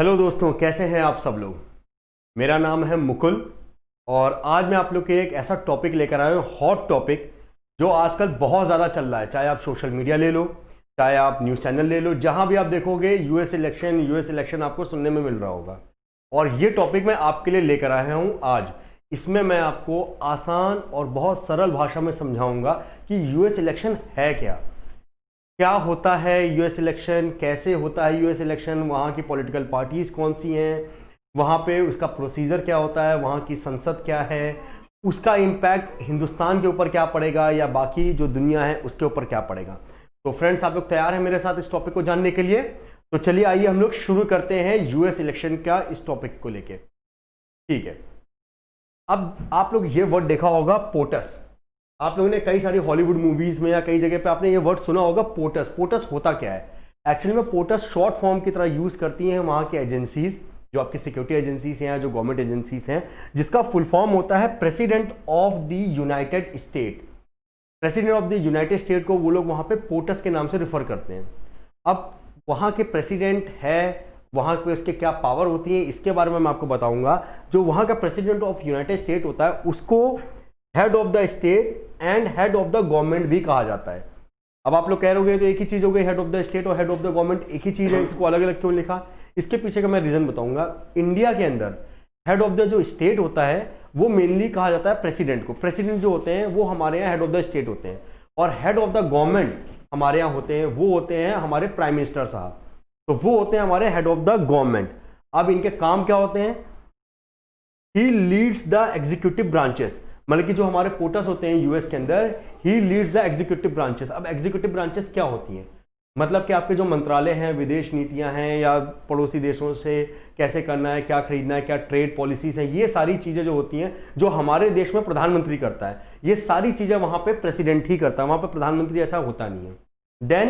Hello दोस्तों, कैसे हैं आप सब लोग। मेरा नाम है मुकुल और आज मैं आप लोग के एक ऐसा टॉपिक लेकर आया हूँ, हॉट टॉपिक, जो आजकल बहुत ज़्यादा चल रहा है। चाहे आप सोशल मीडिया ले लो, चाहे आप न्यूज़ चैनल ले लो, जहाँ भी आप देखोगे यूएस इलेक्शन आपको सुनने में मिल रहा होगा। और ये टॉपिक मैं आपके लिए लेकर आया हूँ आज। इसमें मैं आपको आसान और बहुत सरल भाषा में समझाऊंगा कि यूएस इलेक्शन है क्या, क्या होता है यूएस इलेक्शन, कैसे होता है यूएस इलेक्शन, वहाँ की पॉलिटिकल पार्टीज कौन सी हैं, वहाँ पे उसका प्रोसीजर क्या होता है, वहाँ की संसद क्या है, उसका इम्पैक्ट हिंदुस्तान के ऊपर क्या पड़ेगा या बाकी जो दुनिया है उसके ऊपर क्या पड़ेगा। तो फ्रेंड्स, आप लोग तैयार हैं मेरे साथ इस टॉपिक को जानने के लिए? तो चलिए आइए हम लोग शुरू करते हैं यूएस इलेक्शन का इस टॉपिक को लेके। ठीक है, अब आप लोग ये वर्ड देखा होगा, पोटस। आप लोगों ने कई सारी हॉलीवुड मूवीज में या कई जगह पे आपने ये वर्ड सुना होगा, पोटस। पोटस होता क्या है? एक्चुअली में पोटस शॉर्ट फॉर्म की तरह यूज करती हैं वहाँ की एजेंसीज, जो आपकी सिक्योरिटी एजेंसीज हैं, जो गवर्नमेंट एजेंसीज हैं, जिसका फुल फॉर्म होता है president of the United state. President of the United state को वो लोग वहाँ पे पोटस के नाम से रिफर करते हैं। अब वहाँ के प्रेसिडेंट है, वहाँ पे उसके क्या पावर होती है, इसके बारे में मैं आपको बताऊंगा। जो वहाँ का प्रेसिडेंट ऑफ यूनाइटेड स्टेट होता है उसको head of the state and head of the government भी कहा जाता है। अब आप लोग कह रहे हो तो एक ही चीज हो गई, हेड ऑफ द स्टेट और हेड ऑफ द गवर्नमेंट एक ही चीज है, इसको अलग अलग क्यों लिखा? इसके पीछे का मैं रीजन बताऊंगा। इंडिया के अंदर हेड ऑफ द जो स्टेट होता है वो मेनली कहा जाता है प्रेसिडेंट को। प्रेसिडेंट जो होते हैं वो हमारे यहाँ हेड ऑफ द स्टेट होते हैं, और हेड ऑफ द गवर्नमेंट हमारे यहाँ होते हैं, वो होते हैं हमारे प्राइम मिनिस्टर साहब। तो वो होते हैं हमारे हेड ऑफ द गवर्नमेंट। अब इनके काम क्या होते हैं? ही लीड्स द एग्जीक्यूटिव ब्रांचेस, मतलब कि जो हमारे पोटस होते हैं यूएस के अंदर, ही लीड्स द एग्जीक्यूटिव ब्रांचेस। अब एग्जीक्यूटिव ब्रांचेस क्या होती हैं? मतलब कि आपके जो मंत्रालय हैं, विदेश नीतियां हैं, या पड़ोसी देशों से कैसे करना है, क्या खरीदना है, क्या ट्रेड पॉलिसीज हैं, ये सारी चीजें जो होती हैं जो हमारे देश में प्रधानमंत्री करता है, ये सारी चीजें वहां पे प्रेसिडेंट ही करता है, वहां पे प्रधानमंत्री ऐसा होता नहीं है। Then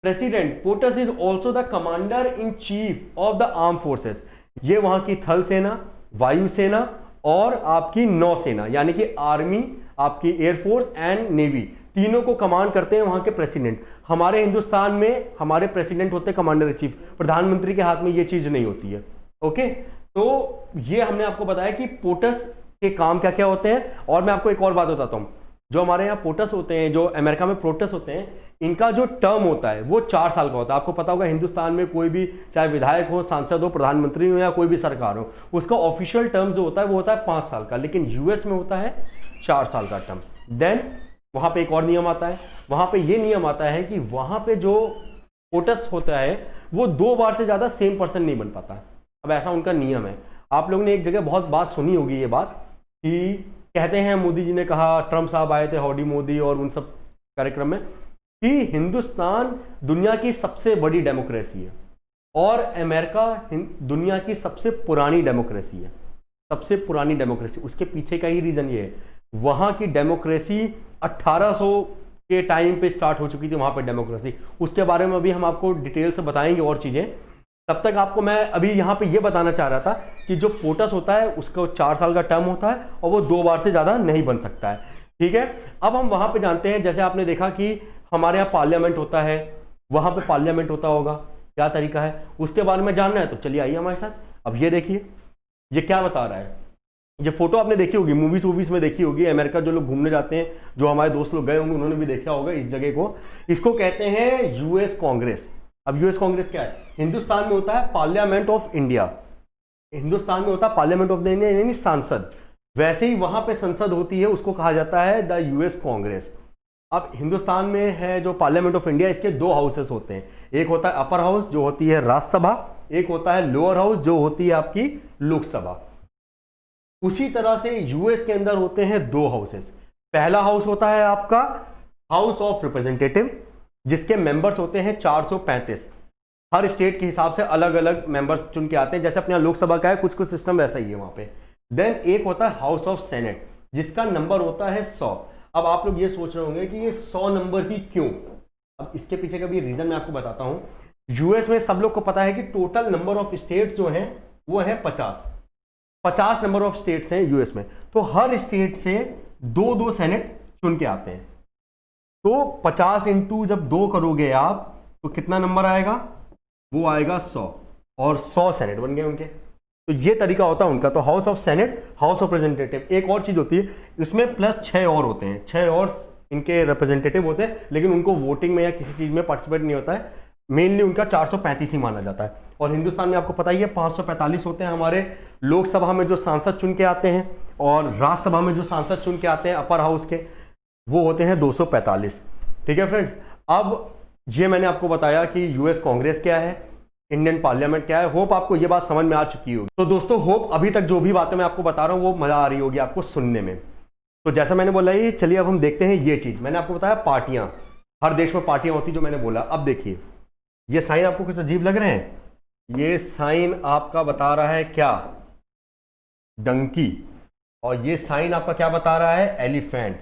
president POTUS is also the commander in chief of the arm forces. ये वहां की थल सेना, वायुसेना और आपकी नौसेना, यानी कि आर्मी, आपकी एयरफोर्स एंड नेवी, तीनों को कमांड करते हैं वहां के प्रेसिडेंट। हमारे हिंदुस्तान में हमारे प्रेसिडेंट होते हैं कमांडर इन चीफ, प्रधानमंत्री के हाथ में ये चीज नहीं होती है। ओके, तो ये हमने आपको बताया कि पोटस के काम क्या क्या होते हैं। और मैं आपको एक और बात बताता हूं, जो हमारे यहाँ पोटस होते हैं, जो अमेरिका में पोटस होते हैं, इनका जो टर्म होता है वो 4 साल का होता है। आपको पता होगा हिंदुस्तान में कोई भी, चाहे विधायक हो, सांसद हो, प्रधानमंत्री हो या कोई भी सरकार हो, उसका ऑफिशियल टर्म जो होता है वो होता है 5 साल का, लेकिन यूएस में होता है 4 साल का टर्म। देन वहां पे एक और नियम आता है, वहां पे ये नियम आता है कि वहां पे जो पोटस होता है वो 2 बार से ज्यादा सेम पर्सन नहीं बन पाता। अब ऐसा उनका नियम है। आप लोगों ने एक जगह बहुत बात सुनी होगी ये बात, कि कहते हैं मोदी जी ने कहा, ट्रम्प साहब आए थे, हौडी मोदी और उन सब कार्यक्रम में, कि हिंदुस्तान दुनिया की सबसे बड़ी डेमोक्रेसी है और अमेरिका दुनिया की सबसे पुरानी डेमोक्रेसी है। सबसे पुरानी डेमोक्रेसी, उसके पीछे का ही रीजन ये है, वहां की डेमोक्रेसी 1800 के टाइम पे स्टार्ट हो चुकी थी वहां पे डेमोक्रेसी। उसके बारे में अभी हम आपको डिटेल से बताएंगे और चीजें। तब तक आपको मैं अभी यहाँ पे ये बताना चाह रहा था कि जो पोटस होता है उसका 4 साल का टर्म होता है और वो 2 बार से ज्यादा नहीं बन सकता है। ठीक है, अब हम वहां पे जानते हैं, जैसे आपने देखा कि हमारे यहाँ पार्लियामेंट होता है, वहां पे पार्लियामेंट होता होगा, क्या तरीका है उसके बारे में जानना है तो चलिए आइए हमारे साथ। अब ये देखिए, ये क्या बता रहा है, ये फोटो आपने देखी होगी, मूवीज में देखी होगी। अमेरिका जो लोग घूमने जाते हैं, जो हमारे दोस्त लोग गए होंगे, उन्होंने भी देखा होगा इस जगह को। इसको कहते हैं यूएस कांग्रेस। अब यूएस कांग्रेस क्या है? हिंदुस्तान में होता है पार्लियामेंट ऑफ इंडिया, हिंदुस्तान में होता है पार्लियामेंट ऑफ द इंडिया यानी सांसद। वैसे ही वहां पे संसद होती है, उसको कहा जाता है द यूएस कांग्रेस। अब हिंदुस्तान में है जो पार्लियामेंट ऑफ इंडिया, इसके 2 हाउसेस होते हैं। एक होता है अपर हाउस जो होती है राज्यसभा, एक होता है लोअर हाउस जो होती है आपकी लोकसभा। उसी तरह से यूएस के अंदर होते हैं 2 हाउसेस। पहला हाउस होता है आपका हाउस ऑफ रिप्रेजेंटेटिव, जिसके मेंबर्स होते हैं 435। हर स्टेट के हिसाब से अलग अलग मेंबर्स चुन के आते हैं, जैसे अपने लोकसभा का है, कुछ कुछ सिस्टम वैसा ही है वहां पे। देन एक होता है हाउस ऑफ सेनेट, जिसका नंबर होता है 100। अब आप लोग ये सोच रहे होंगे कि ये 100 नंबर ही क्यों? अब इसके पीछे का भी रीजन मैं आपको बताता हूं। यूएस में सब लोग को पता है कि टोटल नंबर ऑफ स्टेट्स जो हैं वो है 50 नंबर ऑफ स्टेट्स हैं यूएस में। तो हर स्टेट से 2-2 सेनेट चुन के आते हैं। तो 50 इंटू जब 2 करोगे आप तो कितना नंबर आएगा? वो आएगा 100। और 100 सेनेट बन गए उनके। तो ये तरीका होता है उनका। तो house of senate, house of representative. एक और चीज होती है इसमें, प्लस 6 और होते हैं, 6 और इनके रिप्रेजेंटेटिव होते हैं, लेकिन उनको वोटिंग में या किसी चीज में पार्टिसिपेट नहीं होता है। मेनली उनका 435 ही माना जाता है। और हिंदुस्तान में आपको पता ही है 545 होते हैं हमारे लोकसभा में जो सांसद चुन के आते हैं, और राज्यसभा में जो सांसद चुन के आते हैं अपर हाउस के, वो होते हैं 245। ठीक है फ्रेंड्स। अब ये मैंने आपको बताया कि यूएस कांग्रेस क्या है, इंडियन पार्लियामेंट क्या है। होप आपको ये बात समझ में आ चुकी होगी। तो दोस्तों होप अभी तक जो भी बातें मैं आपको बता रहा हूँ वो मजा आ रही होगी आपको सुनने में। तो जैसा मैंने बोला ये, चलिए अब हम देखते हैं ये चीज। मैंने आपको बताया पार्टियां, हर देश में पार्टियां होती, जो मैंने बोला। अब देखिए ये साइन आपको कुछ अजीब लग रहे हैं। ये साइन आपका बता रहा है क्या, डंकी। और ये साइन आपका क्या बता रहा है, एलिफेंट।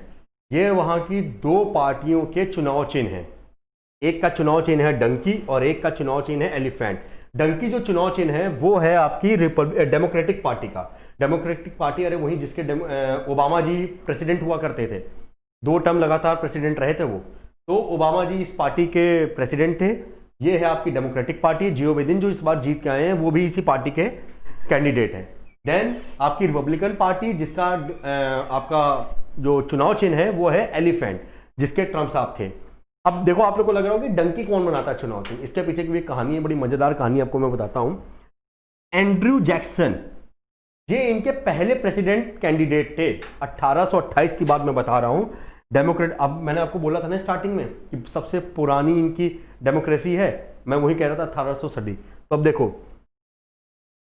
ये वहां की दो पार्टियों के चुनाव चिन्ह है। एक का चुनाव चिन्ह है डंकी और एक का चुनाव चिन्ह है एलिफेंट। डंकी जो चुनाव चिन्ह है वो है आपकी डेमोक्रेटिक पार्टी का। डेमोक्रेटिक पार्टी, अरे वही जिसके ओबामा जी प्रेसिडेंट हुआ करते थे, 2 टर्म लगातार प्रेसिडेंट रहे थे वो। तो ओबामा जी इस पार्टी के प्रेसिडेंट थे। ये है आपकी डेमोक्रेटिक पार्टी। जियो बिदेन जो इस बार जीत के आए हैं वो भी इसी पार्टी के कैंडिडेट हैं। देन आपकी रिपब्लिकन पार्टी, जिसका आपका जो चुनाव चिन्ह है वो है एलिफेंट, जिसके ट्रम्प साहब थे। अब देखो आप लोग को लग रहा हो कि डंकी कौन बनाता है चुनाव चिन्ह। इसके पीछे की भी कहानी है, बड़ी मजेदार कहानी आपको मैं बताता हूं। एंड्रयू जैक्सन, ये इनके पहले प्रेसिडेंट कैंडिडेट थे। 1828 की बात मैं बता रहा हूं। डेमोक्रेट, अब मैंने आपको बोला था ना स्टार्टिंग में कि सबसे पुरानी इनकी डेमोक्रेसी है, मैं वही कह रहा था 1800 सदी। तो अब देखो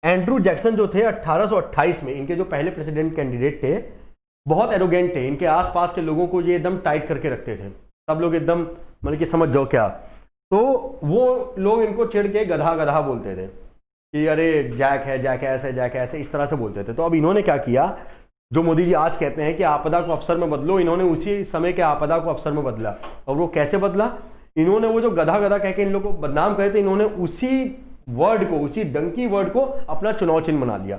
एंड्रयू जैक्सन जो थे 1828 में, इनके जो पहले प्रेसिडेंट कैंडिडेट थे, बहुत एरोगेंट थे। इनके आसपास के लोगों को ये एकदम टाइट करके रखते थे। सब लोग एकदम मतलब कि समझ जाओ क्या। तो वो लोग इनको चिढ़ के गधा गधा बोलते थे कि अरे जैक है, जैक ऐसे, जैक ऐसे, इस तरह से बोलते थे। तो अब इन्होंने क्या किया, जो मोदी जी आज कहते हैं कि आपदा को अवसर में बदलो, इन्होंने उसी समय के आपदा को अवसर में बदला। और वो कैसे बदला, इन्होंने वो जो गधा गधा कह के इन लोगों को बदनाम करे थे, इन्होंने उसी वर्ड को, उसी डंकी वर्ड को अपना चुनाव चिन्ह बना लिया।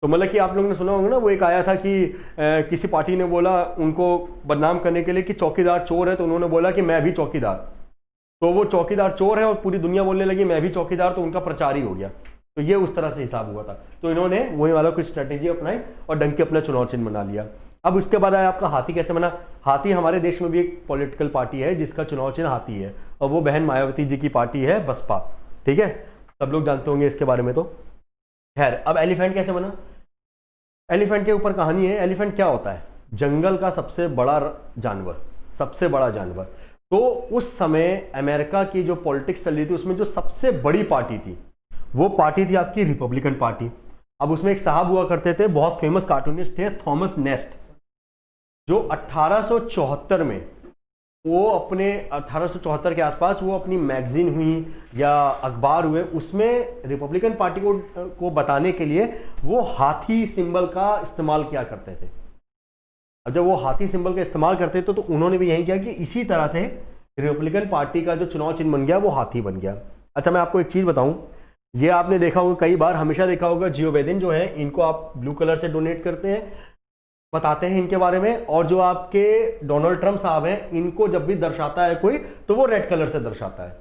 तो मतलब कि आप लोगों ने सुना होगा ना, वो एक आया था कि किसी पार्टी ने बोला उनको बदनाम करने के लिए कि चौकीदार चोर है, तो उन्होंने बोला कि मैं भी चौकीदार। तो वो चौकीदार चोर है और पूरी दुनिया बोलने लगी मैं भी चौकीदार, तो उनका प्रचार ही हो गया। तो ये उस तरह से हिसाब हुआ था। तो इन्होंने वही वाला कुछ स्ट्रेटेजी अपनाई और डंकी अपना चुनाव चिन्ह बना लिया। अब उसके बाद आया आपका हाथी। कैसे बना हाथी? हमारे देश में भी एक पॉलिटिकल पार्टी है जिसका चुनाव चिन्ह हाथी है, और वो बहन मायावती जी की पार्टी है बसपा। ठीक है, सब लोग जानते होंगे इसके बारे में। तो खैर, अब एलिफेंट कैसे बना? एलिफेंट के ऊपर कहानी है। एलिफेंट क्या होता है? जंगल का सबसे बड़ा जानवर, सबसे बड़ा जानवर। तो उस समय अमेरिका की जो पॉलिटिक्स चल रही थी, उसमें जो सबसे बड़ी पार्टी थी वो पार्टी थी आपकी रिपब्लिकन पार्टी। अब उसमें एक साहब हुआ करते थे, बहुत फेमस कार्टूनिस्ट थे, थॉमस नेस्ट, जो 1874 में वो अपने 1874 के आसपास वो अपनी मैगजीन हुई या अखबार हुए, उसमें रिपब्लिकन पार्टी को बताने के लिए वो हाथी सिंबल का इस्तेमाल किया करते थे। अब जब वो हाथी सिंबल का इस्तेमाल करते थे तो उन्होंने भी यही किया कि इसी तरह से रिपब्लिकन पार्टी का जो चुनाव चिन्ह बन गया वो हाथी बन गया। अच्छा, मैं आपको एक चीज़ बताऊं, ये आपने देखा होगा कई बार, हमेशा देखा होगा, जियो बिदेन जो है इनको आप ब्लू कलर से डोनेट करते हैं, बताते हैं इनके बारे में। और जो आपके डोनाल्ड ट्रंप साहब हैं, इनको जब भी दर्शाता है कोई तो वो रेड कलर से दर्शाता है।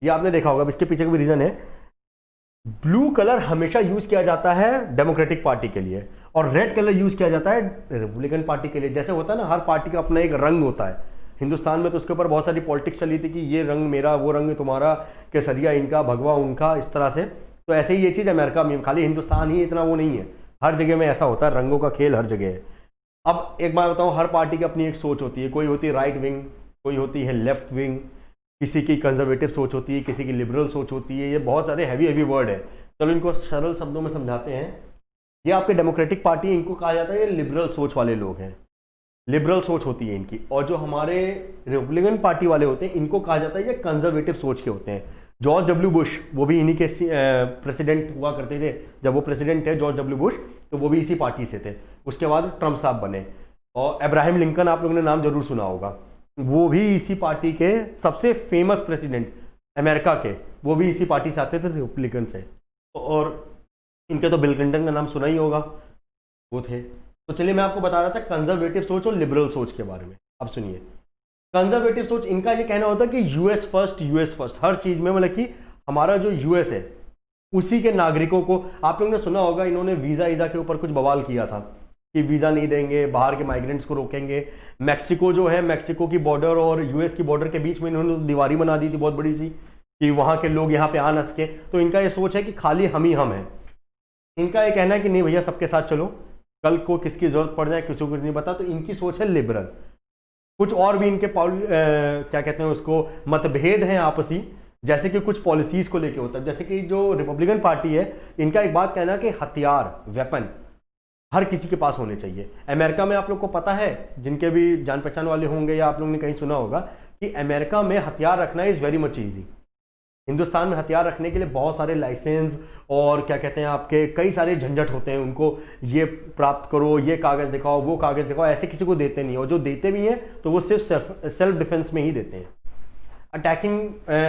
ये आपने देखा होगा। इसके पीछे का भी रीजन है, ब्लू कलर हमेशा यूज किया जाता है डेमोक्रेटिक पार्टी के लिए और रेड कलर यूज किया जाता है रिपब्लिकन पार्टी के लिए। जैसे होता है ना, हर पार्टी का अपना एक रंग होता है। हिंदुस्तान में तो उसके ऊपर बहुत सारी पॉलिटिक्स चली थी कि ये रंग मेरा, वो रंग तुम्हारा, केसरिया इनका, भगवा उनका, इस तरह से। तो ऐसे ही ये चीज़ अमेरिका में, खाली हिंदुस्तान ही इतना वो नहीं है, हर जगह में ऐसा होता है, रंगों का खेल हर जगह है। अब एक बात बताऊं, हर पार्टी की अपनी एक सोच होती है। कोई होती है राइट विंग, कोई होती है लेफ्ट विंग, किसी की कंजर्वेटिव सोच होती है, किसी की लिबरल सोच होती है। ये बहुत सारे हैवी वर्ड है। चलो इनको सरल शब्दों में समझाते हैं। ये आपके डेमोक्रेटिक पार्टी, इनको कहा जाता है ये लिबरल सोच वाले लोग हैं, लिबरल सोच होती है इनकी। और जो हमारे रिपब्लिकन पार्टी वाले होते हैं, इनको कहा जाता है ये कंजर्वेटिव सोच के होते हैं। जॉर्ज डब्ल्यू बुश, वो भी इन्हीं के प्रेसिडेंट हुआ करते थे। जब वो प्रेसिडेंट थे जॉर्ज डब्ल्यू बुश, तो वो भी इसी पार्टी से थे। उसके बाद ट्रम्प साहब बने। और अब्राहम लिंकन, आप लोगों ने नाम जरूर सुना होगा, वो भी इसी पार्टी के सबसे फेमस प्रेसिडेंट अमेरिका के, वो भी इसी पार्टी से आते थे, रिपब्लिकन से। और इनके तो बिल क्लिंटन का नाम सुना ही होगा, वो थे। तो चलिए मैं आपको बता रहा था कंजर्वेटिव सोच और लिबरल सोच के बारे में। अब सुनिए, कंजर्वेटिव सोच, इनका ये कहना होता है कि यूएस फर्स्ट, यूएस फर्स्ट, हर चीज में। मतलब कि हमारा जो यूएस है, उसी के नागरिकों को, आप लोगों ने सुना होगा इन्होंने वीजा ईजा के ऊपर कुछ बवाल किया था कि वीजा नहीं देंगे, बाहर के माइग्रेंट्स को रोकेंगे। मैक्सिको जो है, मैक्सिको की बॉर्डर और यूएस की बॉर्डर के बीच में इन्होंने दीवारी बना दी थी बहुत बड़ी सी कि वहां के लोग यहाँ पे आ ना सके। तो इनका ये सोच है कि खाली हम ही हम हैं। इनका ये कहना है कि नहीं भैया सबके साथ चलो, कल को किसकी जरूरत पड़ जाए किसी को नहीं पता। तो इनकी सोच है लिबरल। कुछ और भी इनके क्या कहते हैं उसको, मतभेद हैं आपसी, जैसे कि कुछ पॉलिसीज को लेके होता है। जैसे कि जो रिपब्लिकन पार्टी है, इनका एक बात कहना है कि हथियार, वेपन हर किसी के पास होने चाहिए। अमेरिका में आप लोग को पता है, जिनके भी जान पहचान वाले होंगे या आप लोगों ने कहीं सुना होगा कि अमेरिका में हथियार रखना is very much easy. Hindustan में हथियार रखने के लिए बहुत सारे लाइसेंस और क्या कहते हैं आपके कई सारे झंझट होते हैं। उनको ये प्राप्त करो, ये कागज दिखाओ, वो कागज दिखाओ, ऐसे किसी को देते नहीं। और जो देते भी हैं तो वो सिर्फ सेल्फ डिफेंस में ही देते हैं। अटैकिंग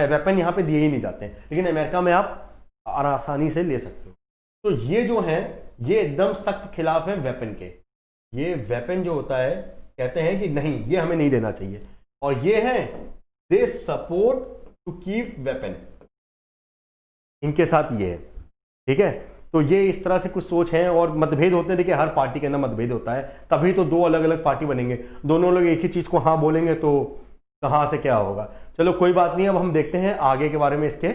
वेपन यहाँ पे दिए ही नहीं जाते हैं, लेकिन अमेरिका में आप आसानी से ले सकते हो। तो ये जो है ये एकदम सख्त खिलाफ है वेपन के। ये वेपन जो होता है कहते हैं कि नहीं, ये हमें नहीं देना चाहिए। और ये है they support to keep weapon, इनके साथ ये है। ठीक है, तो ये इस तरह से कुछ सोच है और मतभेद होते हैं। देखिए हर पार्टी के अंदर मतभेद होता है, तभी तो दो अलग अलग पार्टी बनेंगे। दोनों लोग एक ही चीज को हाँ बोलेंगे तो कहाँ से क्या होगा। चलो कोई बात नहीं, अब हम देखते हैं आगे के बारे में इसके।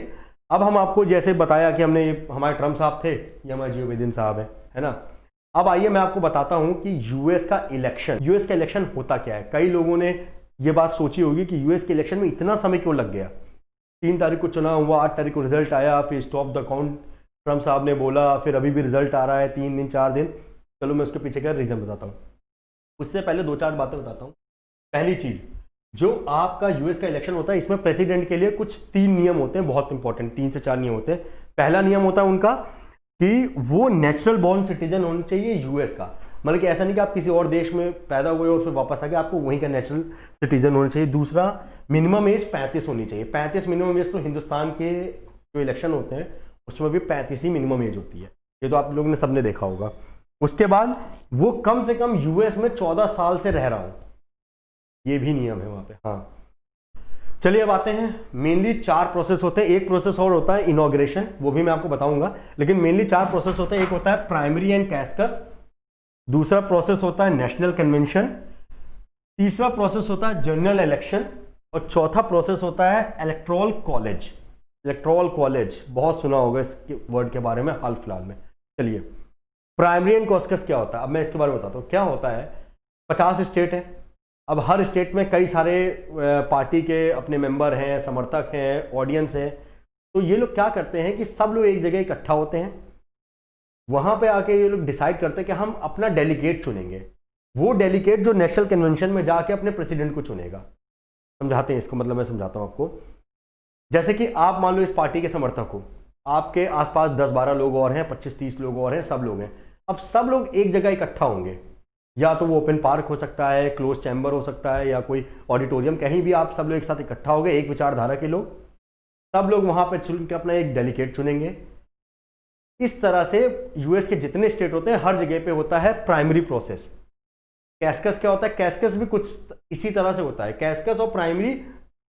अब हम आपको जैसे बताया कि हमने हमारे ट्रम्प साहब थे, ये हमारे जियो बिदेन साहब है ना। अब आइए मैं आपको बताता हूं कि यूएस का इलेक्शन होता क्या है। कई लोगों ने ये बात सोची होगी कि यूएस के इलेक्शन में इतना समय क्यों लग गया। 3 तारीख को चुनाव हुआ, 8 तारीख को रिजल्ट आया, फिर स्टॉप द काउंट ट्रम्प साहब ने बोला, फिर अभी भी रिजल्ट आ रहा है 3 दिन 4 दिन। चलो मैं उसके पीछे का रीजन बताता हूँ। उससे पहले 2-4 बातें बताता हूँ। पहली चीज, जो आपका यूएस का इलेक्शन होता है इसमें प्रेसिडेंट के लिए कुछ 3 नियम होते हैं, बहुत इंपॉर्टेंट 3 से 4 नियम होते हैं। पहला नियम होता है उनका कि वो नेचुरल बॉर्न सिटीजन होना चाहिए यूएस का। मतलब कि ऐसा नहीं कि आप किसी और देश में पैदा हुए और फिर वापस आ गए, आपको वहीं का नेचुरल सिटीजन होना चाहिए। दूसरा, मिनिमम एज 35 होनी चाहिए। 35 मिनिमम एज तो हिंदुस्तान के जो इलेक्शन होते हैं उसमें भी 35 ही मिनिमम एज होती है, ये तो आप लोगों ने सबने देखा होगा। उसके बाद वो कम से कम यूएस में 14 साल से रह रहा हूं, ये भी नियम है वहां पे। हाँ चलिए अब आते हैं, मेनली 4 प्रोसेस होते हैं। एक प्रोसेस और होता है इनॉग्रेशन, वो भी मैं आपको बताऊंगा, लेकिन मेनली 4 प्रोसेस होते हैं। एक होता है प्राइमरी एंड कैस्कस, दूसरा प्रोसेस होता है नेशनल कन्वेंशन, तीसरा प्रोसेस होता है जनरल इलेक्शन और चौथा प्रोसेस होता है इलेक्टोरल कॉलेज। इलेक्टोरल कॉलेज बहुत सुना होगा इस वर्ड के बारे में हाल फिलहाल में। चलिए प्राइमरी एंड कैस्कस क्या होता है, अब मैं इसके बारे में बताता हूँ। क्या होता है, 50 स्टेट है। अब हर स्टेट में कई सारे पार्टी के अपने मेंबर हैं, समर्थक हैं, ऑडियंस है। तो ये लोग क्या करते हैं कि सब लोग एक जगह इकट्ठा होते हैं, वहां पे आके ये लोग डिसाइड करते हैं कि हम अपना डेलीगेट चुनेंगे। वो डेलीगेट जो नेशनल कन्वेंशन में जाके अपने प्रेसिडेंट को चुनेगा। समझाते हैं इसको, मतलब मैं समझाता हूं आपको। जैसे कि आप मान लो इस पार्टी के समर्थक हो, आपके आसपास 10-12 लोग और हैं, 25-30 लोग और हैं, सब लोग हैं। अब सब लोग एक जगह इकट्ठा होंगे, या तो वो ओपन पार्क हो सकता है, क्लोज चैम्बर हो सकता है, या कोई ऑडिटोरियम, कहीं भी आप सब लोग एक साथ इकट्ठा हो गए, एक विचारधारा के लोग, सब लोग वहां पर चुन के अपना एक डेलीगेट चुनेंगे। इस तरह से यूएस के जितने स्टेट होते हैं हर जगह पे होता है प्राइमरी प्रोसेस। कैस्कस क्या होता है, कैस्कस भी कुछ इसी तरह से होता है। कैस्कस और प्राइमरी,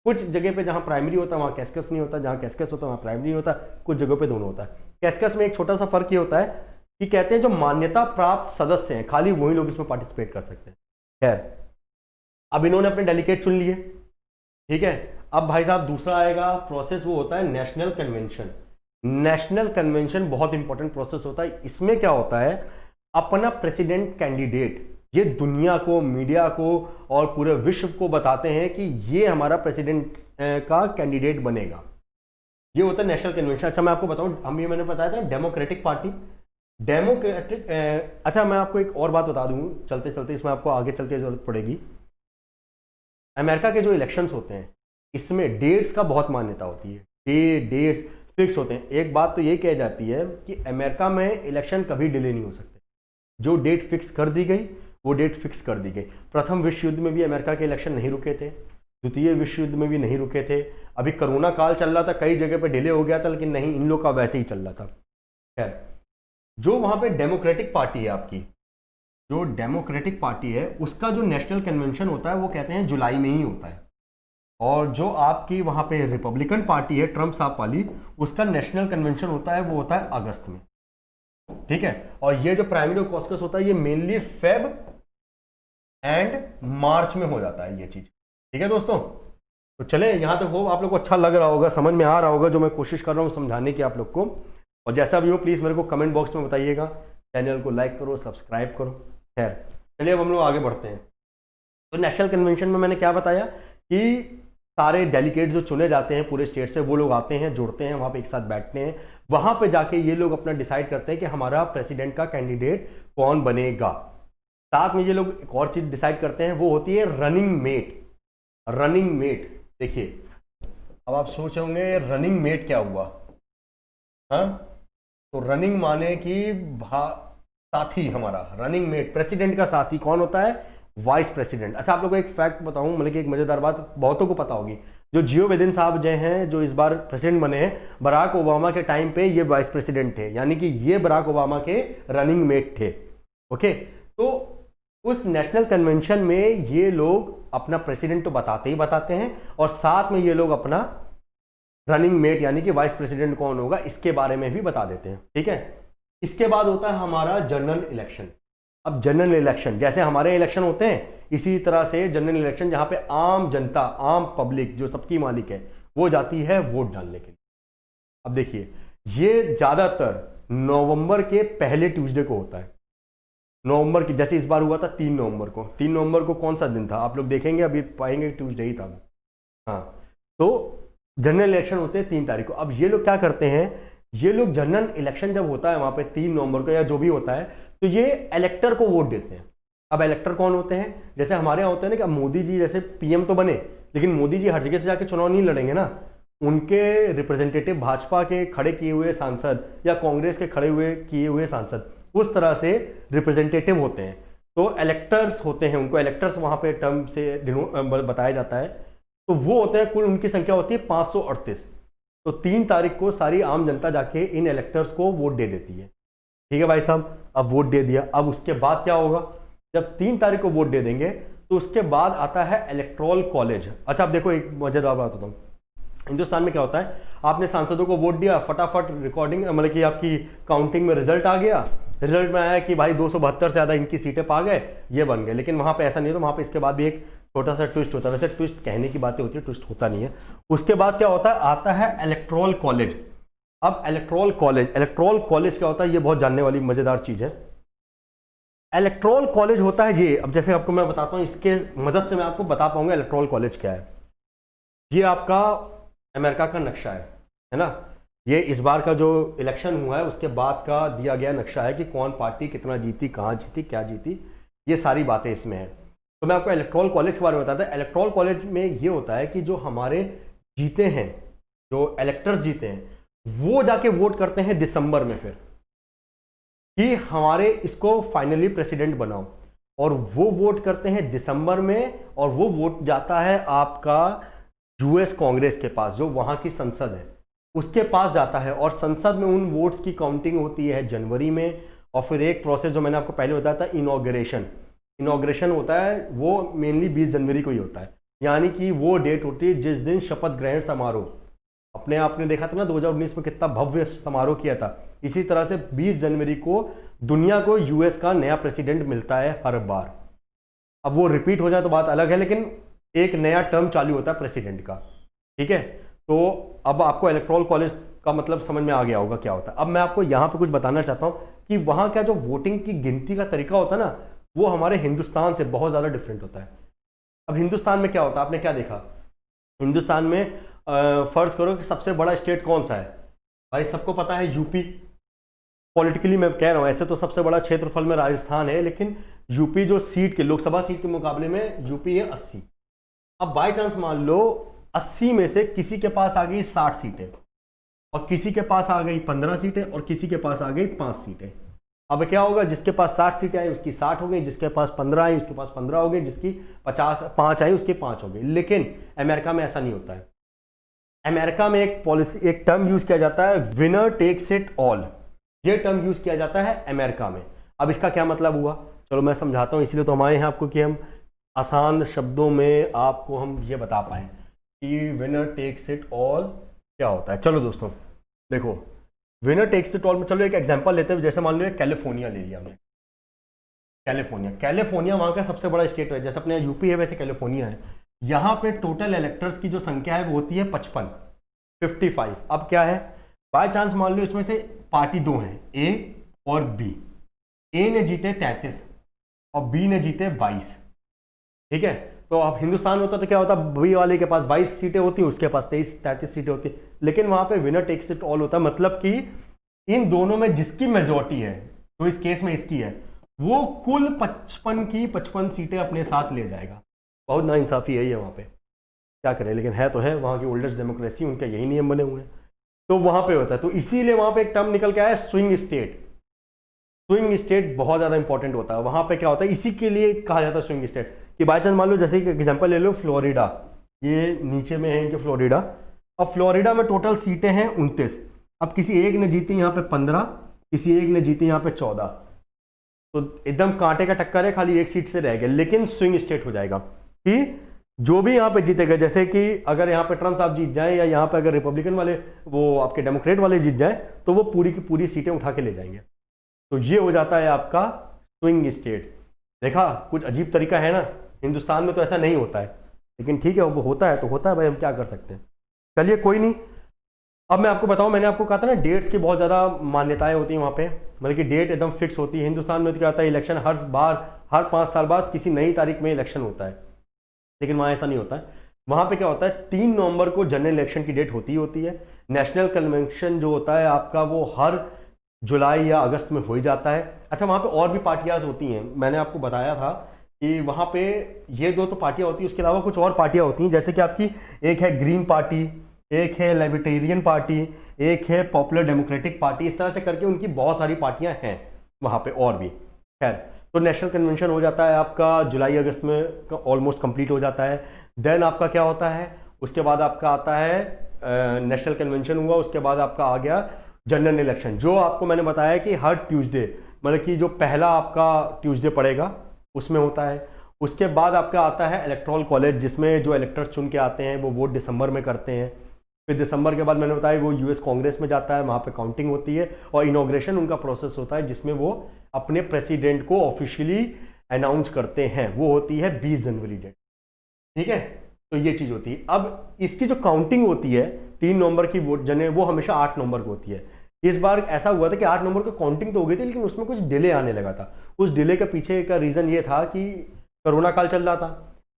कुछ जगह पे जहां प्राइमरी होता है वहां कैस्कस नहीं होता, जहां कैस्कस होता है वहां प्राइमरी नहीं होता, कुछ जगहों पे दोनों होता है। कैस्कस में एक छोटा सा फर्क ये होता है कि कहते हैं जो मान्यता प्राप्त सदस्य हैं खाली वही लोग इसमें पार्टिसिपेट कर सकते हैं। खैर, अब इन्होंने अपने डेलीगेट चुन लिए, ठीक है। अब भाई साहब दूसरा आएगा प्रोसेस, वो होता है नेशनल कन्वेंशन। नेशनल कन्वेंशन बहुत इंपॉर्टेंट प्रोसेस होता है। इसमें क्या होता है, अपना प्रेसिडेंट कैंडिडेट ये दुनिया को, मीडिया को और पूरे विश्व को बताते हैं कि ये हमारा प्रेसिडेंट का कैंडिडेट बनेगा। ये होता है नेशनल कन्वेंशन। अच्छा मैं आपको बताऊं, हम ये मैंने बताया था डेमोक्रेटिक पार्टी, डेमोक्रेटिक। अच्छा मैं आपको एक और बात बता दूं चलते चलते, इसमें आपको आगे चलते जरूरत पड़ेगी। अमेरिका के जो इलेक्शंस होते हैं इसमें डेट्स का बहुत मान्यता होती है। डेट्स फिक्स होते हैं। एक बात तो ये कही जाती है कि अमेरिका में इलेक्शन कभी डिले नहीं हो सकते। जो डेट फिक्स कर दी गई वो डेट फिक्स कर दी गई। प्रथम विश्व युद्ध में भी अमेरिका के इलेक्शन नहीं रुके थे, द्वितीय विश्व युद्ध में भी नहीं रुके थे। अभी कोरोना काल चल रहा था, कई जगह पे डिले हो गया था, लेकिन नहीं, इन लोग का वैसे ही चल रहा था। खैर, जो वहां पे डेमोक्रेटिक पार्टी है आपकी, जो डेमोक्रेटिक पार्टी है उसका जो नेशनल कन्वेंशन होता है वो कहते हैं जुलाई में ही होता है। और जो आपकी वहां पे रिपब्लिकन पार्टी है ट्रम्प साहब वाली, उसका नेशनल कन्वेंशन होता है, वो होता है अगस्त में, ठीक है। और ये जो प्राइमरी कॉकस होता है ये मेनली फेब एंड मार्च में हो जाता है ये चीज, ठीक है दोस्तों। तो चले यहां तक हो, आप लोग को अच्छा लग रहा होगा, समझ में आ रहा होगा जो मैं कोशिश कर रहा हूं समझाने की आप लोग को। और जैसा भी हो प्लीज मेरे को कमेंट बॉक्स में बताइएगा, चैनल को लाइक करो, सब्सक्राइब करो। खैर चलिए अब हम लोग आगे बढ़ते हैं। तो नेशनल कन्वेंशन में मैंने क्या बताया कि सारे डेलीगेट जो चुने जाते हैं पूरे स्टेट से, वो लोग आते हैं, जुड़ते हैं, वहां पे एक साथ बैठते हैं, वहां पे जाके ये लोग अपना डिसाइड करते हैं कि हमारा प्रेसिडेंट का कैंडिडेट कौन बनेगा। साथ में ये लोग एक और चीज डिसाइड करते हैं, वो होती है रनिंग मेट। रनिंग मेट, देखिए अब आप सोच होंगे रनिंग मेट क्या हुआ। हाँ, तो रनिंग माने कि साथी, हमारा रनिंग मेट, प्रेसिडेंट का साथी कौन होता है, वाइस प्रेसिडेंट। अच्छा आप लोगों को एक फैक्ट बताऊं, मतलब कि एक मजेदार बात बहुतों को पता होगी, जो जियो बिदेन साहब जो हैं, जो इस बार प्रेसिडेंट बने हैं, बराक ओबामा के टाइम पे ये वाइस प्रेसिडेंट थे, यानी कि ये बराक ओबामा के रनिंग मेट थे। ओके, तो उस नेशनल कन्वेंशन में ये लोग अपना प्रेसिडेंट तो बताते ही बताते हैं, और साथ में ये लोग अपना रनिंग मेट यानी कि वाइस प्रेसिडेंट कौन होगा इसके बारे में भी बता देते हैं, ठीक है। इसके बाद होता है हमारा जनरल इलेक्शन। अब जनरल इलेक्शन जैसे हमारे इलेक्शन होते हैं, इसी तरह से जनरल इलेक्शन, जहां पे आम जनता, आम पब्लिक जो सबकी मालिक है, वो जाती है वोट डालने के लिए। अब देखिए ये ज्यादातर नवंबर के पहले ट्यूसडे को होता है। नवंबर की, जैसे इस बार हुआ था 3 नवंबर को। 3 नवंबर को कौन सा दिन था आप लोग देखेंगे, अभी पाएंगे ट्यूसडे ही था। हाँ, तो जनरल इलेक्शन होते हैं 3 तारीख को। अब ये लोग क्या करते हैं, ये लोग जनरल इलेक्शन जब होता है वहां पे 3 नवंबर को या जो भी होता है, तो ये इलेक्टर को वोट देते हैं। अब इलेक्टर कौन होते हैं, जैसे हमारे यहाँ होते हैं ना कि मोदी जी जैसे पीएम तो बने, लेकिन मोदी जी हर जगह से जाके चुनाव नहीं लड़ेंगे ना, उनके रिप्रेजेंटेटिव भाजपा के खड़े किए हुए सांसद या कांग्रेस के खड़े हुए किए हुए सांसद उस तरह से रिप्रेजेंटेटिव होते हैं। तो इलेक्टर्स होते हैं, उनको इलेक्टर्स वहां पे टर्म से बताया जाता है। तो वो होते हैं, कुल उनकी संख्या होती है 538। तो 3 तारीख को सारी आम जनता जाके इन इलेक्टर्स को वोट दे देती है, ठीक है भाई साहब। अब वोट दे दिया, अब उसके बाद क्या होगा, जब 3 तारीख को वोट दे देंगे तो उसके बाद आता है इलेक्टोरल कॉलेज। अच्छा अब देखो एक मजेदार बात बताऊं, हिंदुस्तान में क्या होता है, आपने सांसदों को वोट दिया, फटाफट रिकॉर्डिंग मतलब कि आपकी काउंटिंग में रिजल्ट आ गया, रिजल्ट में आया कि भाई 272 से ज्यादा इनकी सीटें पा गए, ये बन गए। लेकिन वहां पे ऐसा नहीं होता, वहां पे इसके बाद भी एक छोटा सा ट्विस्ट होता है। वैसे ट्विस्ट कहने की बातें होती है, ट्विस्ट होता नहीं है। उसके बाद क्या होता है, आता है इलेक्टोरल कॉलेज। अब इलेक्टोरल कॉलेज क्या होता है, ये बहुत जानने वाली मजेदार चीज है। इलेक्टोरल कॉलेज होता है ये, अब जैसे आपको मैं बताता हूं, इसके मदद से मैं आपको बता पाऊंगा इलेक्टोरल कॉलेज क्या है। ये आपका अमेरिका का नक्शा है ना, ये इस बार का जो इलेक्शन हुआ है उसके बाद का दिया गया नक्शा है कि कौन पार्टी कितना जीती, कहाँ जीती, क्या जीती, ये सारी बातें इसमें है। तो मैं आपको इलेक्टोरल कॉलेज के बारे में बताता हूँ। इलेक्टोरल कॉलेज में ये होता है कि जो हमारे जीते हैं, जो इलेक्टर्स जीते हैं, वो जाके वोट करते हैं दिसंबर में फिर कि हमारे इसको फाइनली प्रेसिडेंट बनाओ, और वो वोट करते हैं दिसंबर में, और वो वोट जाता है आपका यूएस कांग्रेस के पास, जो वहां की संसद है उसके पास जाता है, और संसद में उन वोट्स की काउंटिंग होती है जनवरी में। और फिर एक प्रोसेस जो मैंने आपको पहले बताया था, इनॉग्रेशन होता है, वो मेनली 20 जनवरी को ही होता है, यानी कि वो डेट होती है जिस दिन शपथ ग्रहण समारोह, अपने आपने देखा था ना 2019 में कितना भव्य समारोह किया था, इसी तरह से 20 जनवरी को दुनिया को यूएस का नया प्रेसिडेंट मिलता है हर बार। अब वो रिपीट हो जाए तो बात अलग है, लेकिन एक नया टर्म चालू होता है प्रेसिडेंट का, ठीक है। तो अब आपको इलेक्टोरल कॉलेज का मतलब समझ में आ गया होगा क्या होता है। अब मैं आपको यहाँ पे कुछ बताना चाहता हूँ कि वहाँ का जो वोटिंग की गिनती का तरीका होता है ना, वो हमारे हिंदुस्तान से बहुत ज़्यादा डिफरेंट होता है। अब हिंदुस्तान में क्या होता है, आपने क्या देखा, हिंदुस्तान में फर्ज करो कि सबसे बड़ा स्टेट कौन सा है, भाई सबको पता है यूपी। पॉलिटिकली मैं कह रहा हूँ, ऐसे तो सबसे बड़ा क्षेत्रफल में राजस्थान है, लेकिन यूपी जो सीट के लोकसभा सीट के मुकाबले में यूपी है 80। अब बाई चांस मान लो 80 में से किसी के पास आ गई 60 सीटें, और किसी के पास आ गई 15 सीटें, और किसी के पास आ गई 5 सीटें। अब क्या होगा, जिसके पास 60 सीटें आई उसकी 60 हो गई, जिसके पास 15 आई उसके पास 15 हो गई, जिसकी 5 आई उसकी 5 हो गई। लेकिन अमेरिका में ऐसा नहीं होता है। अमेरिका में एक पॉलिसी, एक टर्म यूज किया जाता है, विनर टेक्स इट ऑल। ये टर्म यूज किया जाता है अमेरिका में। अब इसका क्या मतलब हुआ, चलो मैं समझाता हूं, इसलिए तो हम आए हैं आपको कि हम आसान शब्दों में आपको हम ये बता पाएं कि विनर टेक्स इट ऑल क्या होता है। चलो दोस्तों देखो, विनर टेक्स इट ऑल में चलो एक एग्जांपल लेते हैं। जैसे मान लो कैलिफोर्निया ले लिया हमने। कैलिफोर्निया वहाँ का सबसे बड़ा स्टेट है, जैसे अपने यूपी है वैसे कैलिफोर्निया है। यहाँ पे टोटल इलेक्टर्स की जो संख्या है वो होती है 55। अब क्या है, बाय चांस मान लो इसमें से पार्टी दो हैं, ए और बी। ए ने जीते 33 और बी ने जीते 22। ठीक है, तो अब हिंदुस्तान होता तो क्या होता, बी वाले के पास 22 सीटें होती, उसके पास 33 सीटें होती। लेकिन वहां पे विनर टेक्स इट ऑल होता है, मतलब कि इन दोनों में जिसकी मेजोरिटी है, तो इस केस में इसकी है, वो कुल 55 की 55 सीटें अपने साथ ले जाएगा। बहुत नाइंसाफी है ये वहां पे, क्या करें, लेकिन है तो है, वहां की ओल्डेस्ट डेमोक्रेसी, उनके यही नियम बने हुए हैं। तो वहां पे होता है, तो इसीलिए वहां पे एक टर्म निकल के आया स्विंग स्टेट। स्विंग स्टेट बहुत ज्यादा इंपॉर्टेंट होता है। वहां पे क्या होता है, इसी के लिए कहा जाता है स्विंग स्टेट, कि बाई चांस मान लो, जैसे एग्जांपल ले लो फ्लोरिडा, ये नीचे में है कि फ्लोरिडा। अब फ्लोरिडा में टोटल सीटें हैं 29। अब किसी एक ने जीती यहाँ पे 15, किसी एक ने जीती यहाँ पे 14, तो एकदम कांटे का टक्कर है, खाली एक सीट से रह गया। लेकिन स्विंग स्टेट हो जाएगा कि जो भी यहाँ पे जीतेगा, जैसे कि अगर यहाँ पे ट्रम्प साहब जीत जाए, या यहाँ पे अगर रिपब्लिकन वाले, वो आपके डेमोक्रेट वाले जीत जाए, तो वो पूरी की पूरी सीटें उठा के ले जाएंगे। तो ये हो जाता है आपका स्विंग स्टेट। देखा, कुछ अजीब तरीका है ना। हिंदुस्तान में तो ऐसा नहीं होता है, लेकिन ठीक है, वो होता है तो होता है भाई, हम क्या कर सकते हैं। चलिए कोई नहीं। अब मैं आपको बताऊं, मैंने आपको कहा था ना डेट्स की बहुत ज़्यादा मान्यताएं होती हैं वहाँ पे, मतलब कि डेट एकदम फिक्स होती है। हिंदुस्तान में तो क्या होता है, इलेक्शन हर बार, हर 5 साल बाद किसी नई तारीख में इलेक्शन होता है, लेकिन वहाँ ऐसा नहीं होता है। वहाँ पे क्या होता है, 3 नवंबर को जनरल इलेक्शन की डेट होती है। नेशनल कन्वेंशन जो होता है आपका, वो हर जुलाई या अगस्त में हो ही जाता है। अच्छा, वहाँ पे और भी पार्टियां होती हैं, मैंने आपको बताया था कि वहाँ पे ये दो तो पार्टियां होती हैं, उसके अलावा कुछ और पार्टियां होती हैं, जैसे कि आपकी एक है ग्रीन पार्टी, एक है लिबर्टेरियन पार्टी, एक है पॉपुलर डेमोक्रेटिक पार्टी। इस तरह से करके उनकी बहुत सारी पार्टियां हैं वहाँ पे और भी। खैर, तो नेशनल कन्वेंशन हो जाता है आपका जुलाई अगस्त में, ऑलमोस्ट कंप्लीट हो जाता है। देन आपका क्या होता है, उसके बाद आपका आता है नेशनल कन्वेंशन हुआ, उसके बाद आपका आ गया जनरल इलेक्शन, जो आपको मैंने बताया कि हर ट्यूसडे, मतलब कि जो पहला आपका ट्यूसडे पड़ेगा उसमें होता है। उसके बाद आपका आता है इलेक्टोरल कॉलेज, जिसमें जो इलेक्टर्स चुन के आते हैं वो वोट दिसंबर में करते हैं। फिर दिसंबर के बाद मैंने बताया वो यूएस कांग्रेस में जाता है, वहाँ पे काउंटिंग होती है, और इनॉग्रेशन उनका प्रोसेस होता है, जिसमें वो अपने प्रेसिडेंट को ऑफिशियली अनाउंस करते हैं। वो होती है 20 जनवरी डेट। ठीक है, तो ये चीज़ होती है। अब इसकी जो काउंटिंग होती है 3 नवंबर की वोट जने, वो हमेशा 8 नवंबर को होती है। इस बार ऐसा हुआ था कि 8 नवंबर को काउंटिंग तो हो गई थी, लेकिन उसमें कुछ डिले आने लगा था। उस डिले के पीछे का रीज़न ये था कि कोरोना काल चल रहा था।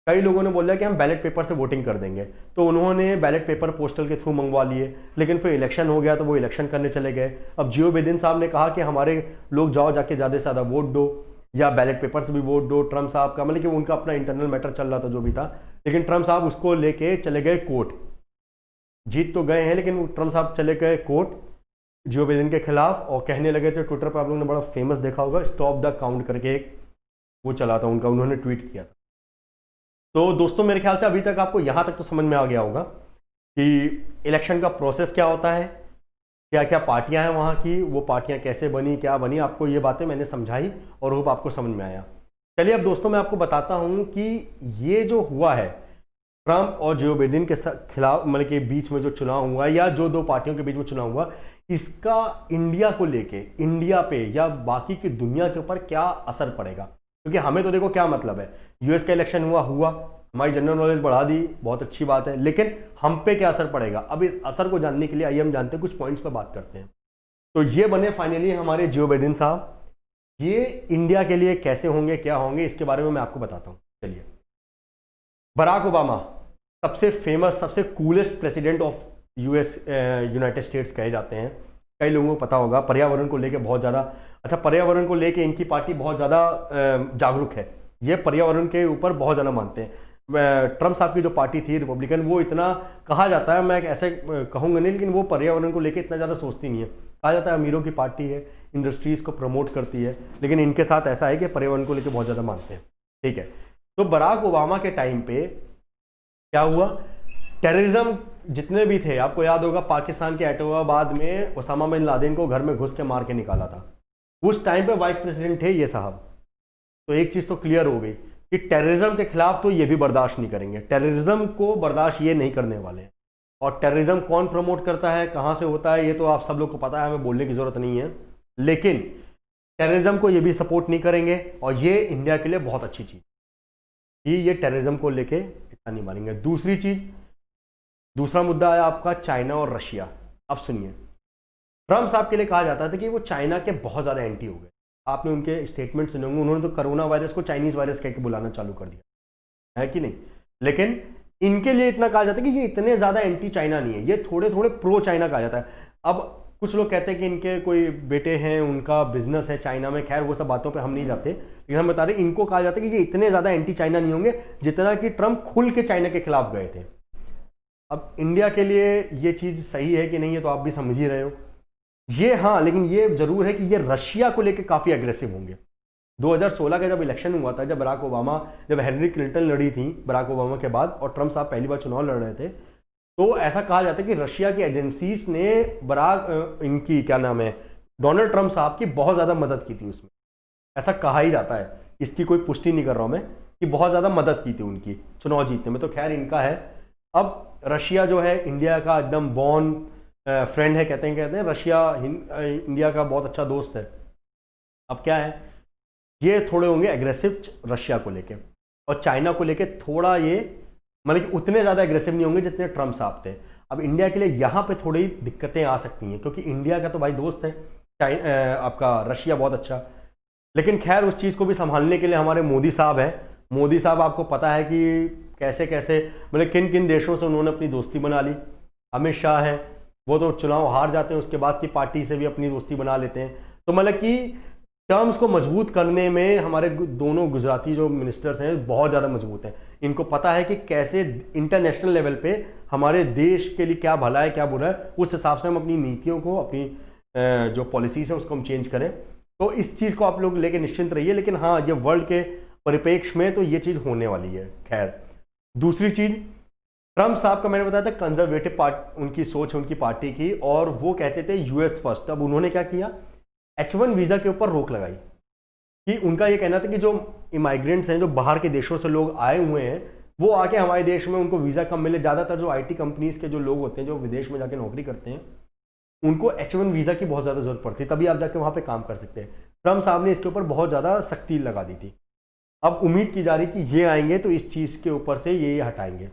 कई लोगों ने बोला कि हम बैलेट पेपर से वोटिंग कर देंगे, तो उन्होंने बैलेट पेपर पोस्टल के थ्रू मंगवा लिए। लेकिन फिर इलेक्शन हो गया तो वो इलेक्शन करने चले गए। अब जियो बिदेन साहब ने कहा कि हमारे लोग जाओ, जाके ज़्यादा से ज़्यादा वोट दो, या बैलेट पेपर से भी वोट दो। ट्रम्प साहब का मतलब कि उनका अपना इंटरनल मैटर चल रहा था जो भी था, लेकिन ट्रम्प साहब उसको लेके चले गए कोर्ट। जीत तो गए हैं, लेकिन ट्रम्प साहब चले गए कोर्ट जियो बिदेन के खिलाफ, और कहने लगे थे, ट्विटर पर आप लोगों ने बड़ा फेमस देखा होगा, स्टॉप द काउंट करके एक वो चला था उनका, उन्होंने ट्वीट किया था। तो दोस्तों मेरे ख्याल से अभी तक आपको यहाँ तक तो समझ में आ गया होगा कि इलेक्शन का प्रोसेस क्या होता है, क्या क्या पार्टियां हैं वहाँ की, वो पार्टियां कैसे बनी, क्या बनी। आपको ये बातें मैंने समझाई और होप आपको समझ में आया। चलिए अब दोस्तों मैं आपको बताता हूँ कि ये जो हुआ है ट्रम्प और जो बिडेन के खिलाफ, मतलब के बीच में जो चुनाव हुआ, या जो दो पार्टियों के बीच में चुनाव हुआ, इसका इंडिया को लेके, इंडिया पे या बाकी की दुनिया के ऊपर क्या असर पड़ेगा। क्योंकि हमें तो देखो क्या मतलब है, यूएस का इलेक्शन हुआ, हमारी जनरल नॉलेज बढ़ा दी, बहुत अच्छी बात है, लेकिन हम पे क्या असर पड़ेगा। अब इस असर को जानने के लिए आइए हम जानते हैं, कुछ पॉइंट्स पर बात करते हैं। तो ये बने फाइनली हमारे जियो बिडेन साहब। ये इंडिया के लिए कैसे होंगे, क्या होंगे, इसके बारे में मैं आपको बताता हूँ। चलिए, बराक ओबामा सबसे फेमस, सबसे coolest president of US, United states कहे जाते हैं। कई लोगों को पता होगा, पर्यावरण को लेके बहुत ज़्यादा, अच्छा पर्यावरण को लेके इनकी पार्टी बहुत ज़्यादा जागरूक है। ये पर्यावरण के ऊपर बहुत ज़्यादा मानते हैं। ट्रम्प साहब की जो पार्टी थी रिपब्लिकन, वो इतना कहा जाता है, मैं ऐसे कहूँगा नहीं, लेकिन वो पर्यावरण को लेके इतना ज़्यादा सोचती नहीं है। कहा जाता है अमीरों की पार्टी है, इंडस्ट्रीज़ को प्रमोट करती है, लेकिन इनके साथ ऐसा है कि पर्यावरण को लेकर बहुत ज़्यादा मानते हैं। ठीक है, तो बराक ओबामा के टाइम पे क्या हुआ, टेररिज्म जितने भी थे, आपको याद होगा पाकिस्तान के एटोबाबाद में ओसामा बिन लादेन को घर में घुस के मार के निकाला था। उस टाइम पे वाइस प्रेसिडेंट थे ये साहब। तो एक चीज़ तो क्लियर हो गई कि टेररिज्म के खिलाफ तो ये भी बर्दाश्त नहीं करेंगे, टेररिज्म को बर्दाश्त ये नहीं करने वाले हैं। और टेररिज्म कौन प्रमोट करता है, कहाँ से होता है, ये तो आप सब लोग को पता है, हमें बोलने की ज़रूरत नहीं है। लेकिन टेररिज्म को ये भी सपोर्ट नहीं करेंगे, और ये इंडिया के लिए बहुत अच्छी चीज़ कि ये टेररिज्म को लेके इतना नहीं मानेंगे। दूसरी चीज़, दूसरा मुद्दा है आपका चाइना और रशिया। अब सुनिए, ट्रम्प साहब के लिए कहा जाता था कि वो चाइना के बहुत ज़्यादा एंटी हो गए। आपने उनके स्टेटमेंट सुने होंगे, उन्होंने तो कोरोना वायरस को चाइनीज़ वायरस कह के बुलाना चालू कर दिया है कि नहीं। लेकिन इनके लिए इतना कहा जाता है कि ये इतने ज़्यादा एंटी चाइना नहीं है, ये थोड़े थोड़े प्रो चाइना कहा जाता है। अब कुछ लोग कहते हैं कि इनके कोई बेटे हैं, उनका बिजनेस है चाइना में, खैर वो सब बातों पे हम नहीं जाते, लेकिन हम बता रहे इनको कहा जाता है कि ये इतने ज़्यादा एंटी चाइना नहीं होंगे जितना कि ट्रम्प खुल के चाइना के खिलाफ गए थे। अब इंडिया के लिए ये चीज़ सही है कि नहीं है तो आप भी समझ ही रहे हो। ये हाँ, लेकिन ये जरूर है कि ये रशिया को लेकर काफ़ी एग्रेसिव होंगे। 2016 का जब इलेक्शन हुआ था, जब हेनरी क्लिंटन लड़ी थी बराक ओबामा के बाद, और ट्रम्प साहब पहली बार चुनाव लड़ रहे थे, तो ऐसा कहा जाता है कि रशिया की एजेंसीज ने इनकी क्या नाम है, डोनाल्ड ट्रम्प साहब की बहुत ज़्यादा मदद की थी उसमें। ऐसा कहा ही जाता है, इसकी कोई पुष्टि नहीं कर रहा हूँ मैं, कि बहुत ज़्यादा मदद की थी उनकी चुनाव जीतने में, तो खैर इनका है। अब रशिया जो है इंडिया का एकदम बॉर्न फ्रेंड है, कहते हैं रशिया इंडिया का बहुत अच्छा दोस्त है। अब क्या है, ये थोड़े होंगे एग्रेसिव रशिया को लेके, और चाइना को लेके थोड़ा ये मतलब कि उतने ज़्यादा एग्रेसिव नहीं होंगे जितने ट्रम्प साहब थे। अब इंडिया के लिए यहाँ पे थोड़ी दिक्कतें आ सकती हैं, क्योंकि इंडिया का तो भाई दोस्त है आपका रशिया बहुत अच्छा। लेकिन खैर उस चीज़ को भी संभालने के लिए हमारे मोदी साहब हैं। मोदी साहब आपको पता है कि कैसे कैसे मतलब किन किन देशों से उन्होंने अपनी दोस्ती बना ली। अमित शाह हैं, वो तो चुनाव हार जाते हैं, उसके बाद की पार्टी से भी अपनी दोस्ती बना लेते हैं। तो मतलब कि टर्म्स को मजबूत करने में हमारे दोनों गुजराती जो मिनिस्टर्स हैं बहुत ज़्यादा मजबूत हैं। इनको पता है कि कैसे इंटरनेशनल लेवल पे हमारे देश के लिए क्या भला है क्या बुरा है, उस हिसाब से हम अपनी नीतियों को, अपनी जो पॉलिसीज है उसको हम चेंज करें। तो इस चीज़ को आप लोग लेके निश्चिंत रहिए। लेकिन हाँ, ये वर्ल्ड के परिप्रेक्ष्य में तो ये चीज़ होने वाली है। खैर दूसरी चीज़, ट्रम्प साहब का मैंने बताया था कंजर्वेटिव पार्टी उनकी सोच है, उनकी पार्टी की, और वो कहते थे यूएस फर्स्ट। अब उन्होंने क्या किया, H1 वीज़ा के ऊपर रोक लगाई। कि उनका ये कहना था कि जो इमाइग्रेंट्स हैं, जो बाहर के देशों से लोग आए हुए हैं, वो आके हमारे देश में उनको वीज़ा कम मिले। ज़्यादातर जो IT कंपनीज के जो लोग होते हैं, जो विदेश में जाके नौकरी करते हैं, उनको H1 वीज़ा की बहुत ज़्यादा ज़रूरत पड़ती है, तभी आप जाके वहाँ पे काम कर सकते हैं। ट्रम्प साहब ने इसके ऊपर बहुत ज़्यादा सख्ती लगा दी थी। अब उम्मीद की जा रही कि ये आएंगे तो इस चीज़ के ऊपर से ये हटाएंगे,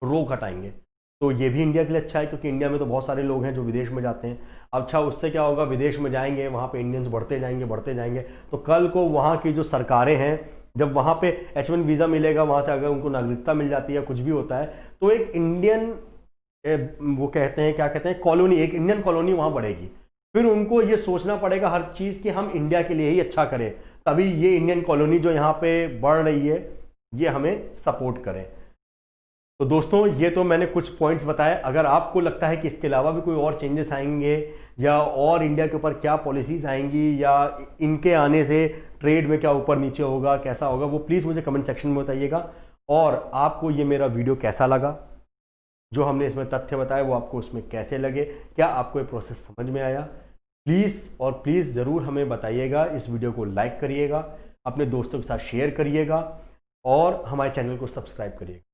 रोक हटाएंगे। तो ये भी इंडिया के लिए अच्छा है, क्योंकि इंडिया में तो बहुत सारे लोग हैं जो विदेश में जाते हैं। अच्छा, उससे क्या होगा, विदेश में जाएंगे, वहाँ पे इंडियंस बढ़ते जाएंगे, तो कल को वहाँ की जो सरकारें हैं, जब वहाँ पे H1 वीज़ा मिलेगा, वहाँ से अगर उनको नागरिकता मिल जाती है, कुछ भी होता है, तो एक इंडियन वो कहते हैं, क्या कहते हैं, कॉलोनी, एक इंडियन कॉलोनी वहाँ बढ़ेगी। फिर उनको ये सोचना पड़ेगा हर चीज़ कि हम इंडिया के लिए ही अच्छा करें, तभी ये इंडियन कॉलोनी जो यहाँ पे बढ़ रही है ये हमें सपोर्ट करें। तो दोस्तों, ये तो मैंने कुछ पॉइंट्स बताए। अगर आपको लगता है कि इसके अलावा भी कोई और चेंजेस आएंगे, या और इंडिया के ऊपर क्या पॉलिसीज़ आएंगी, या इनके आने से ट्रेड में क्या ऊपर नीचे होगा, कैसा होगा, वो प्लीज़ मुझे कमेंट सेक्शन में बताइएगा। और आपको ये मेरा वीडियो कैसा लगा, जो हमने इसमें तथ्य बताए वो आपको उसमें कैसे लगे, क्या आपको ये प्रोसेस समझ में आया, प्लीज़ ज़रूर हमें बताइएगा। इस वीडियो को लाइक करिएगा, अपने दोस्तों के साथ शेयर करिएगा, और हमारे चैनल को सब्सक्राइब करिएगा।